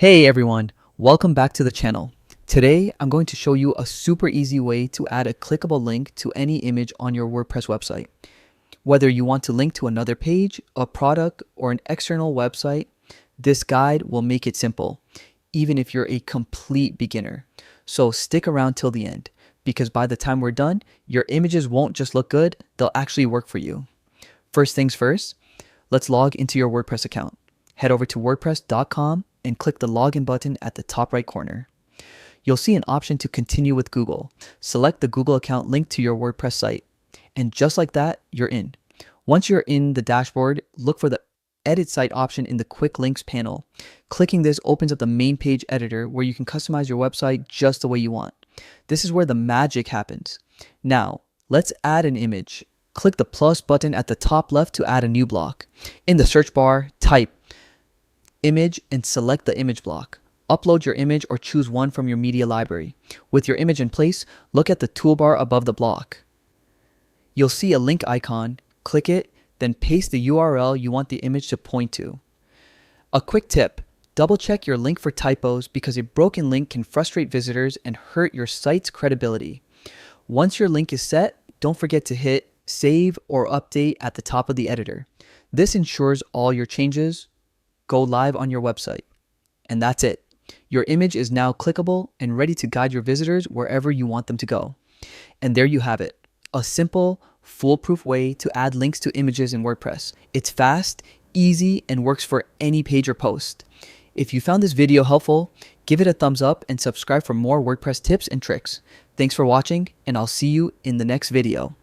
Hey everyone, welcome back to the channel. Today I'm going to show you a super easy way to add a clickable link to any image on your WordPress website. Whether you want to link to another page, a product, or an external website, this guide will make it simple, even if you're a complete beginner. So stick around till the end, because by the time we're done, your images won't just look good, they'll actually work for you. First things first, let's log into your WordPress account. Head over to wordpress.com and click the login button at the top right corner. You'll see an option to continue with Google. Select the Google account linked to your WordPress site. And just like that, you're in. Once you're in the dashboard, look for the Edit Site option in the Quick Links panel. Clicking this opens up the main page editor where you can customize your website just the way you want. This is where the magic happens. Now, let's add an image. Click the plus button at the top left to add a new block. In the search bar, type image and select the image block. Upload your image or choose one from your media library. With your image in place, look at the toolbar above the block. You'll see a link icon. Click it, then paste the URL you want the image to point to. A quick tip, double check your link for typos because a broken link can frustrate visitors and hurt your site's credibility. Once your link is set, don't forget to hit save or update at the top of the editor. This ensures all your changes go live on your website. And that's it. Your image is now clickable and ready to guide your visitors wherever you want them to go. And there you have it. A simple, foolproof way to add links to images in WordPress. It's fast, easy, and works for any page or post. If you found this video helpful, give it a thumbs up and subscribe for more WordPress tips and tricks. Thanks for watching, and I'll see you in the next video.